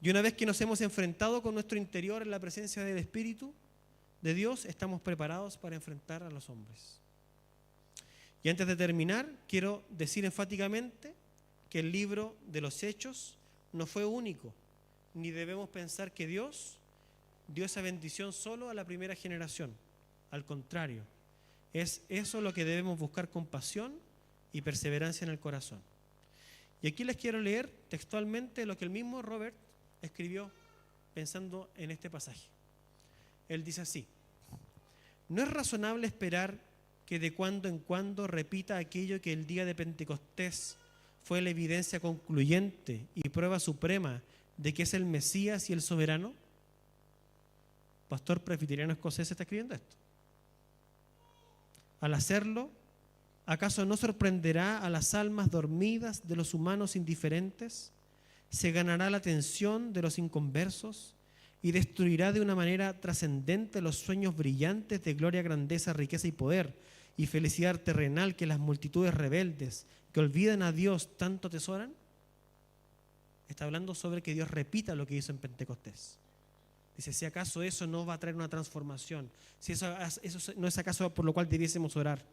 Y una vez que nos hemos enfrentado con nuestro interior en la presencia del Espíritu de Dios, estamos preparados para enfrentar a los hombres. Y antes de terminar, quiero decir enfáticamente que el libro de los Hechos no fue único, ni debemos pensar que Dios dio esa bendición solo a la primera generación. Al contrario, es eso lo que debemos buscar con pasión y perseverancia en el corazón. Y aquí les quiero leer textualmente lo que el mismo Robert escribió pensando en este pasaje. Él dice así: no es razonable esperar que de cuando en cuando repita aquello que el día de Pentecostés fue la evidencia concluyente y prueba suprema de que es el Mesías y el soberano. Pastor presbiteriano escocés está escribiendo esto. Al hacerlo, ¿acaso no sorprenderá a las almas dormidas de los humanos indiferentes? ¿Se ganará la atención de los inconversos y destruirá de una manera trascendente los sueños brillantes de gloria, grandeza, riqueza y poder y felicidad terrenal que las multitudes rebeldes que olvidan a Dios tanto atesoran? Está hablando sobre que Dios repita lo que hizo en Pentecostés. Dice, si acaso eso no va a traer una transformación, si eso no es acaso por lo cual debiésemos orar.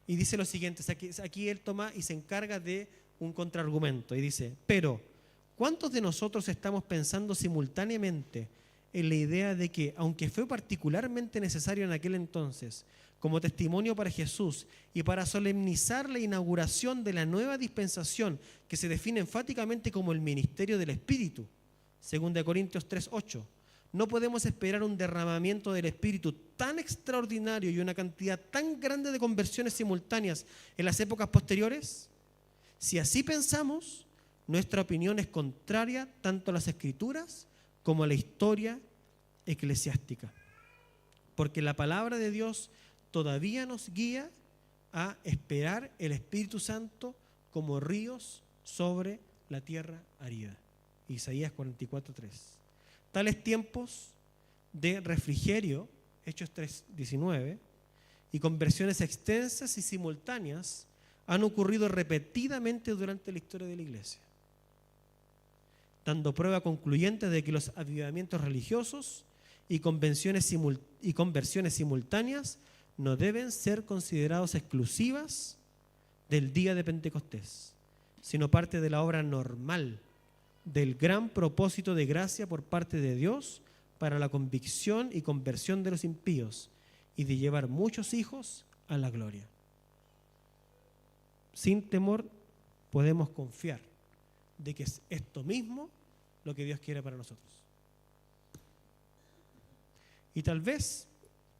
Y dice lo siguiente, aquí él toma y se encarga de un contraargumento y dice: pero ¿cuántos de nosotros estamos pensando simultáneamente en la idea de que, aunque fue particularmente necesario en aquel entonces como testimonio para Jesús y para solemnizar la inauguración de la nueva dispensación que se define enfáticamente como el ministerio del Espíritu, 2 Corintios 3:8. No podemos esperar un derramamiento del Espíritu tan extraordinario y una cantidad tan grande de conversiones simultáneas en las épocas posteriores. Si así pensamos, nuestra opinión es contraria tanto a las Escrituras como a la historia eclesiástica, porque la palabra de Dios todavía nos guía a esperar el Espíritu Santo como ríos sobre la tierra árida. Isaías 44:3. Tales tiempos de refrigerio, Hechos 3:19, y conversiones extensas y simultáneas han ocurrido repetidamente durante la historia de la Iglesia, dando prueba concluyente de que los avivamientos religiosos y conversiones simultáneas no deben ser considerados exclusivas del día de Pentecostés, sino parte de la obra normal del gran propósito de gracia por parte de Dios para la convicción y conversión de los impíos y de llevar muchos hijos a la gloria. Sin temor podemos confiar de que es esto mismo lo que Dios quiere para nosotros. Y tal vez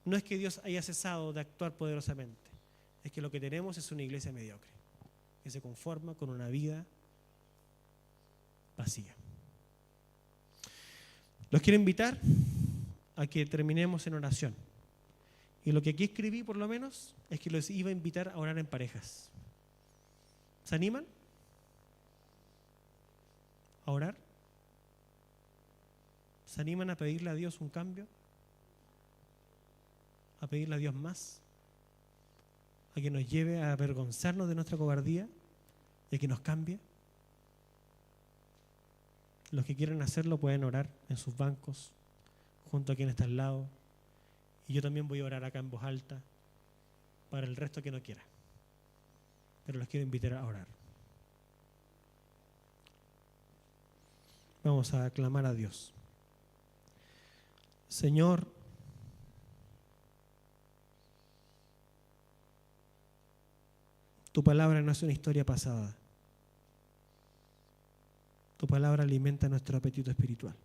no es que Dios haya cesado de actuar poderosamente, es que lo que tenemos es una iglesia mediocre, que se conforma con una vida vacía. Los quiero invitar a que terminemos en oración. Y lo que aquí escribí, por lo menos, es que los iba a invitar a orar en parejas. ¿Se animan a orar? ¿Se animan a pedirle a Dios un cambio? ¿A pedirle a Dios más? ¿A que nos lleve a avergonzarnos de nuestra cobardía y a que nos cambie? Los que quieran hacerlo pueden orar en sus bancos, junto a quien está al lado. Y yo también voy a orar acá en voz alta para el resto que no quiera. Pero los quiero invitar a orar. Vamos a clamar a Dios. Señor, tu palabra no es una historia pasada. Tu palabra alimenta nuestro apetito espiritual.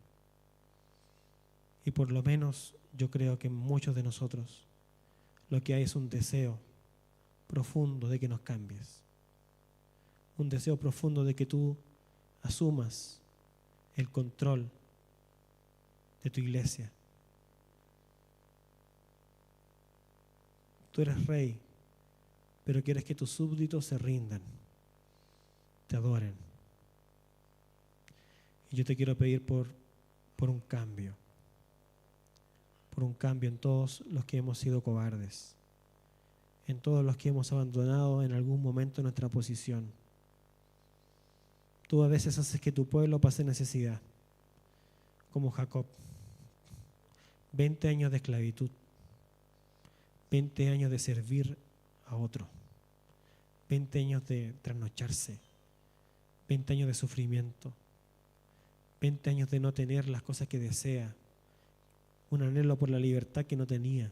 Y por lo menos yo creo que en muchos de nosotros lo que hay es un deseo profundo de que nos cambies. Un deseo profundo de que tú asumas el control de tu iglesia. Tú eres rey, pero quieres que tus súbditos se rindan, te adoren. Y yo te quiero pedir por un cambio en todos los que hemos sido cobardes, en todos los que hemos abandonado en algún momento nuestra posición. Tú a veces haces que tu pueblo pase necesidad, como Jacob. 20 años de esclavitud, 20 años de servir a otro, 20 años de trasnocharse, 20 años de sufrimiento, 20 años de no tener las cosas que desea, un anhelo por la libertad que no tenía,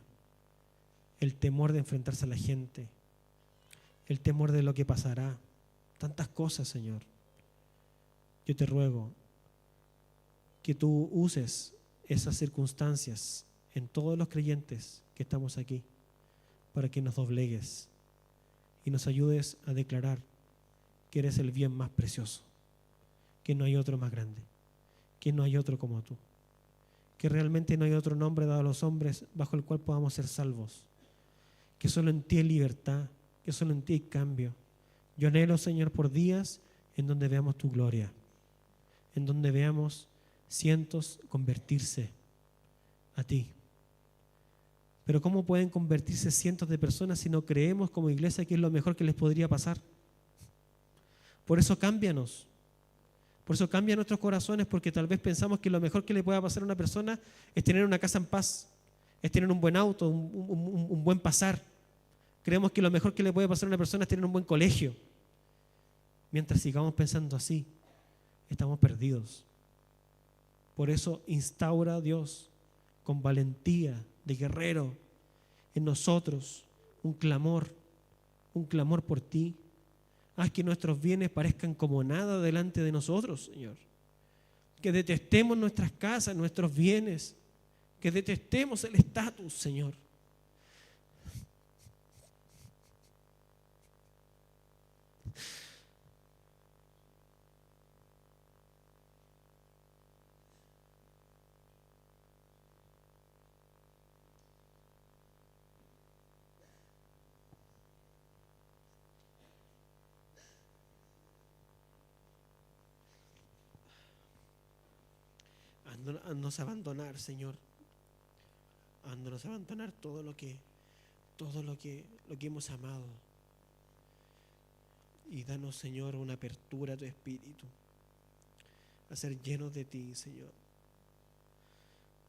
el temor de enfrentarse a la gente, el temor de lo que pasará, tantas cosas, Señor. Yo te ruego que tú uses esas circunstancias en todos los creyentes que estamos aquí para que nos doblegues y nos ayudes a declarar que eres el bien más precioso, que no hay otro más grande, que no hay otro como tú, que realmente no hay otro nombre dado a los hombres bajo el cual podamos ser salvos, que solo en ti hay libertad, que solo en ti hay cambio. Yo anhelo, Señor, por días en donde veamos tu gloria, en donde veamos cientos convertirse a ti. Pero ¿cómo pueden convertirse cientos de personas si no creemos como iglesia que es lo mejor que les podría pasar? Por eso cámbianos. Por eso cambia nuestros corazones, porque tal vez pensamos que lo mejor que le pueda pasar a una persona es tener una casa en paz, es tener un buen auto, un buen pasar. Creemos que lo mejor que le puede pasar a una persona es tener un buen colegio. Mientras sigamos pensando así, estamos perdidos. Por eso instaura a Dios con valentía de guerrero en nosotros un clamor por ti. Haz que nuestros bienes parezcan como nada delante de nosotros, Señor. Que detestemos nuestras casas, nuestros bienes, que detestemos el estatus, Señor. Haznos abandonar, Señor. Haznos abandonar todo lo que hemos amado. Y danos, Señor, una apertura a tu espíritu. A ser llenos de ti, Señor.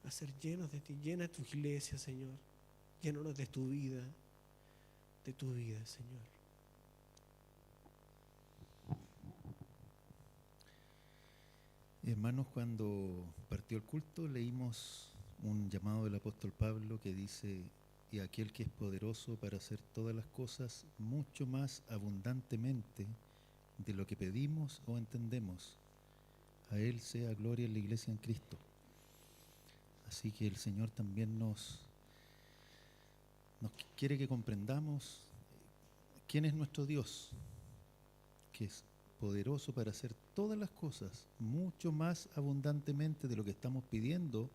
A ser llenos de ti. Llena tu iglesia, Señor. Llénanos de tu vida, Señor.
Hermanos, cuando partió el culto leímos un llamado del apóstol Pablo que dice: y aquel que es poderoso para hacer todas las cosas mucho más abundantemente de lo que pedimos o entendemos, a Él sea gloria en la iglesia en Cristo. Así que el Señor también nos quiere que comprendamos quién es nuestro Dios, que es poderoso para hacer todas las cosas mucho más abundantemente de lo que estamos pidiendo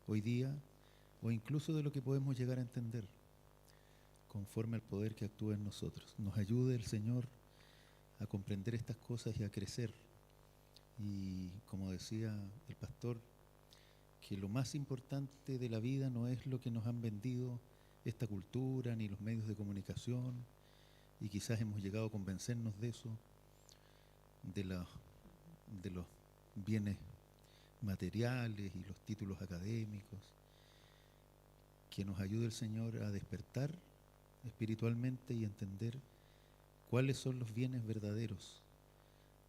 hoy día, o incluso de lo que podemos llegar a entender, conforme al poder que actúa en nosotros. Nos ayude el Señor a comprender estas cosas y a crecer. Y como decía el pastor, que lo más importante de la vida no es lo que nos han vendido esta cultura ni los medios de comunicación, y quizás hemos llegado a convencernos de eso, de los bienes materiales y los títulos académicos. Que nos ayude el Señor a despertar espiritualmente y a entender cuáles son los bienes verdaderos,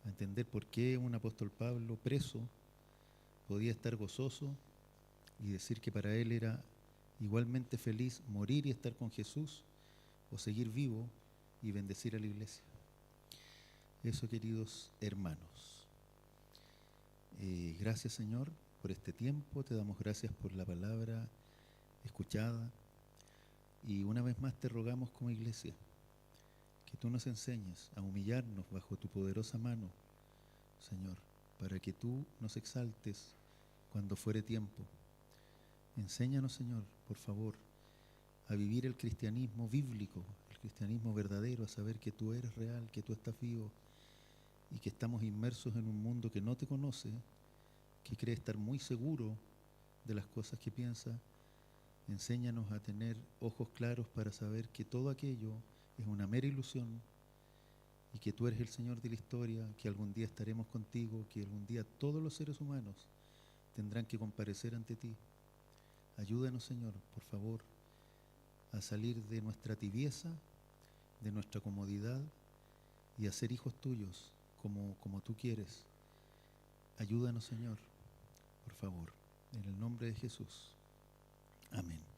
a entender por qué un apóstol Pablo preso podía estar gozoso y decir que para él era igualmente feliz morir y estar con Jesús, o seguir vivo y bendecir a la iglesia. Eso, queridos hermanos. Gracias, Señor, por este tiempo. Te damos gracias por la palabra escuchada, y una vez más te rogamos como iglesia que tú nos enseñes a humillarnos bajo tu poderosa mano, Señor, para que tú nos exaltes cuando fuere tiempo. Enséñanos, Señor, por favor, a vivir el cristianismo bíblico, el cristianismo verdadero, a saber que tú eres real, que tú estás vivo, y que estamos inmersos en un mundo que no te conoce, que cree estar muy seguro de las cosas que piensa. Enséñanos a tener ojos claros para saber que todo aquello es una mera ilusión, y que tú eres el Señor de la historia, que algún día estaremos contigo, que algún día todos los seres humanos tendrán que comparecer ante ti. Ayúdanos, Señor, por favor, a salir de nuestra tibieza, de nuestra comodidad, y a ser hijos tuyos como tú quieres. Ayúdanos, Señor, por favor, en el nombre de Jesús. Amén.